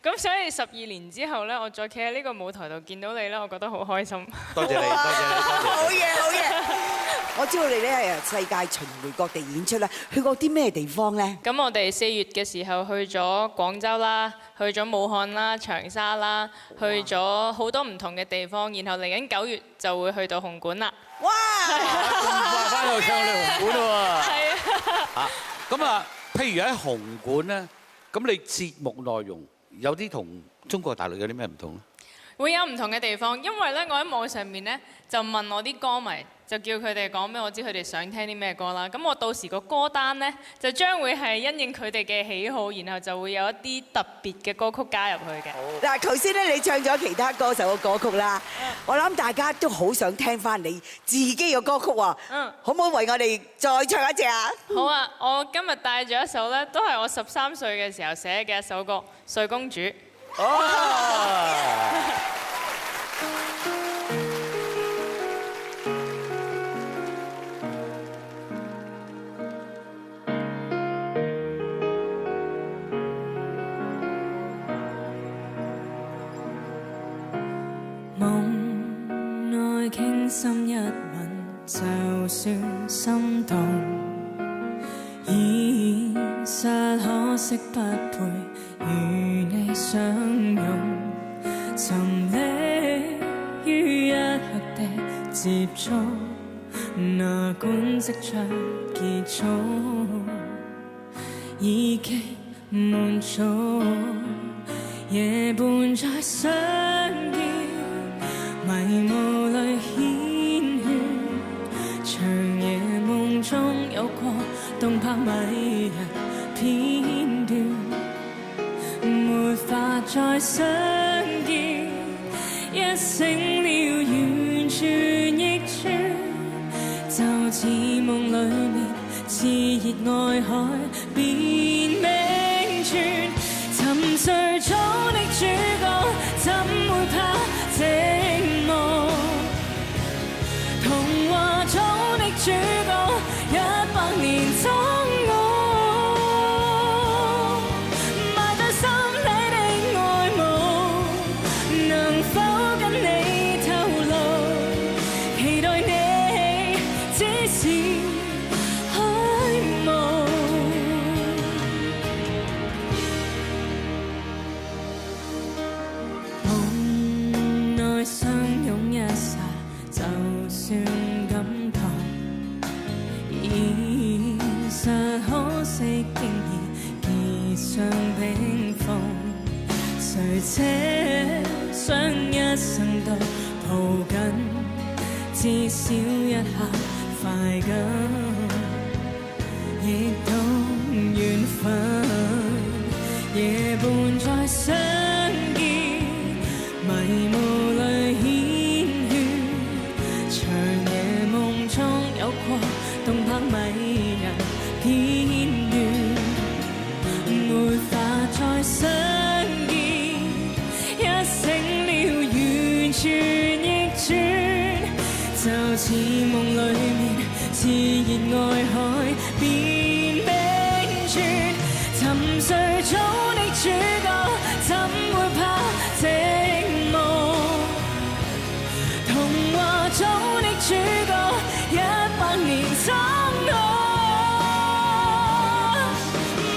咁所以12年之後咧，我再企喺呢個舞台度見到你咧，我覺得好開心。多謝你，多謝你，多謝。好嘢，好嘢！我知道你咧係世界巡迴各地演出啦，去過啲咩地方咧？咁我哋4月嘅時候去咗廣州啦，去咗武漢啦、長沙啦，去咗好多唔同嘅地方，然後嚟緊9月就會去到紅館啦。哇！咁快翻到唱你紅館咯喎！係啊。咁啊，譬如喺紅館咧，咁你節目內容有啲同中國大陸有啲咩唔同咧？會有唔同嘅地方，因為咧我喺網上面咧就問我啲歌迷，就叫佢哋講俾我知佢哋想聽啲咩歌啦。咁我到時個歌單咧就將會係因應佢哋嘅喜好，然後就會有一啲特別嘅歌曲加入去嘅。嗱，頭先咧你唱咗其他歌手嘅歌曲啦，我諗大家都好想聽翻你自己嘅歌曲喎。可唔可以為我哋再唱一隻啊？好啊，我今日帶咗一首咧，都係我13歲嘅時候寫嘅一首歌《睡公主》。夢內傾心一吻，就算心動。現實可惜不配與你相擁，沉溺於一刻的接觸，哪管即將結束，已經滿足。夜半再相見，迷霧裏牽牽，長夜夢中有過動魄迷人片段，沒法再相見，一醒了完全逆轉，就似夢裏面熾熱愛海變冰川，沉睡中的主角怎會怕寂寞，童話中的主角100年憎我，埋在心底的愛慕，能否跟你透露，期待你只是虛無。夢內相擁一剎，就算感動，現實可惜經已結上冰封，誰奢想一生都抱緊，至少一刻快感，亦懂緣分，夜半再相見，迷霧裏牽牽，長夜夢中有過動魄迷人片段，沒法再相見，一醒了完全逆轉，就似夢裏面熾熱愛海變冰川，沉睡中的主角怎會怕寂寞，童話中的主角100年憎我，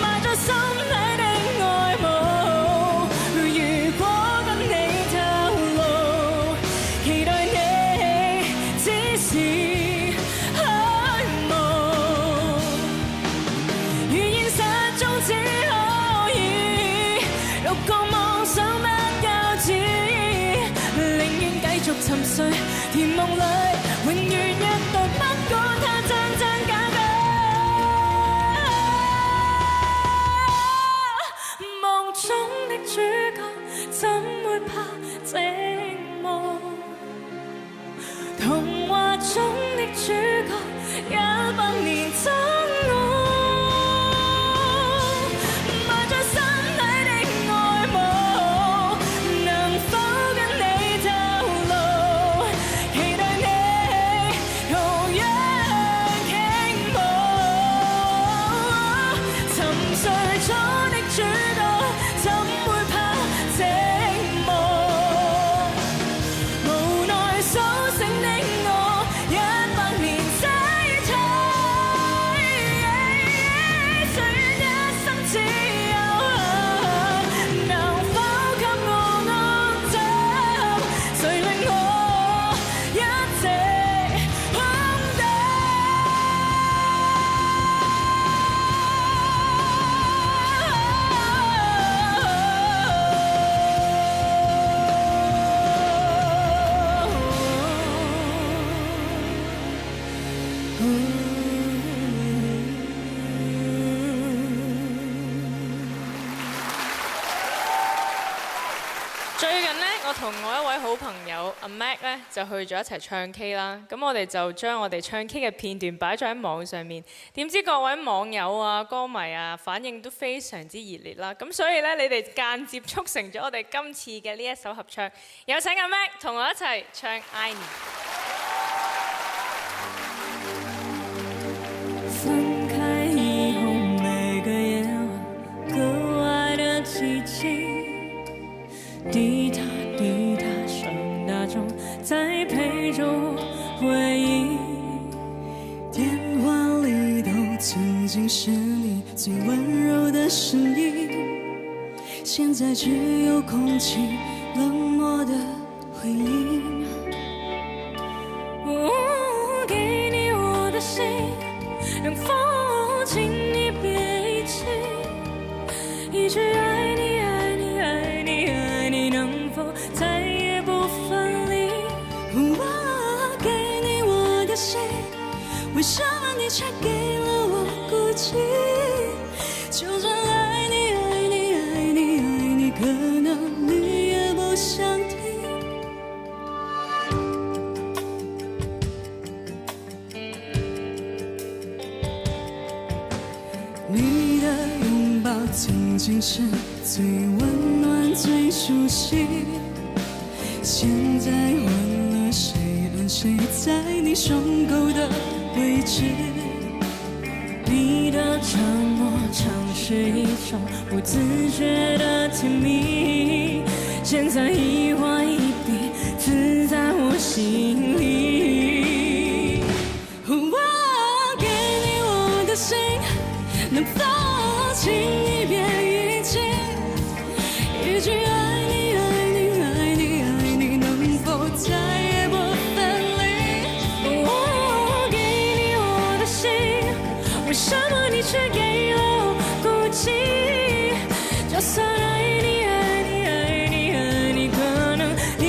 埋在心底的愛慕，如果跟你透露，期待你只是虛無，如現實中只可以欲過妄想不休止，寧願繼續沉睡甜夢裏，永遠一對，不管它真真假假。夢中的主角怎會怕寂寞，童話中的主角100年憎我，埋在心底的愛慕，能否跟你透露，期待你同樣傾慕，沉睡中的主角怎會怕最近呢，我同我一位好朋友阿 Mac 咧就去咗一齊唱 K 啦。咁我哋就將我哋唱 K 嘅片段擺咗喺網上面。點知各位網友啊、歌迷啊反應都非常之熱烈啦。咁所以咧，你哋間接促成咗我哋今次嘅呢一首合唱。有請阿 Mac 同我一齊唱《愛你》。分開以後，每個夜晚格外的寂靜。滴答滴答聲大鐘，在陪着我回憶。電話裡都僅僅是你最溫柔的聲音，現在只有空氣冷漠的回應。我給你我的心，能否請你別遺棄一句愛你。能否再也不分離？我給你我的心，為什麼你卻給了我孤寂？就算愛你愛你愛你愛你，可能你也不想聽。你的擁抱僅僅是最溫暖最熟悉，現在換了誰安睡在你胸口的位置？你的沉默像是一種不自覺的甜蜜，現在一畫一筆刺在我心裡。我給你我的心，能否請你別遺棄一句愛你愛你愛你愛你，能否再也不分離？我給你我的心，為什麼你卻給了我孤寂？就算愛你愛你愛你愛你，可能你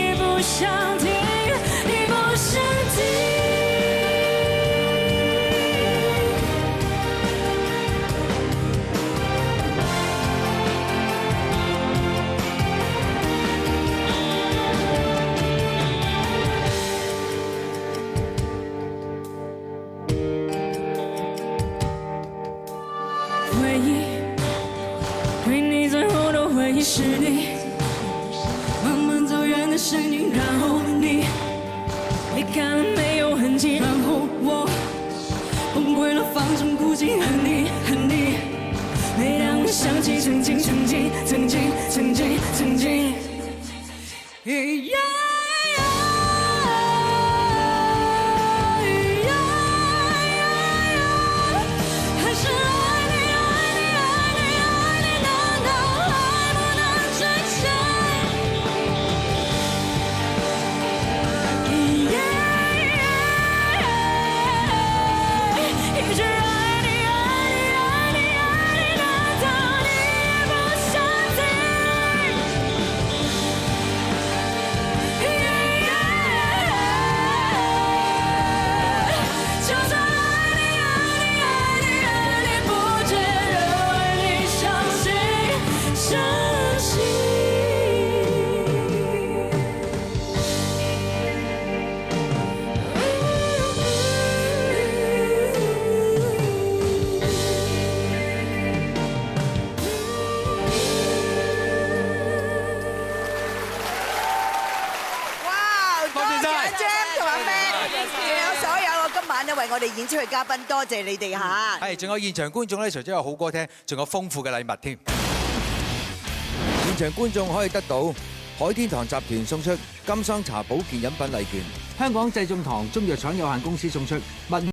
也不想聽，你不想聽。是你慢慢走遠的身影，然後你離開了沒有痕跡，然後我崩潰了，放聲哭泣，恨你恨你。每當我想起曾經曾經曾經曾經曾經。為我哋演出嘅嘉賓，多謝你哋嚇。係，仲有現場觀眾咧，除咗有好歌聽，仲有豐富嘅禮物添。現場觀眾可以得到海天堂集團送出金桑茶保健飲品禮券，香港濟眾堂中藥廠有限公司送出蜜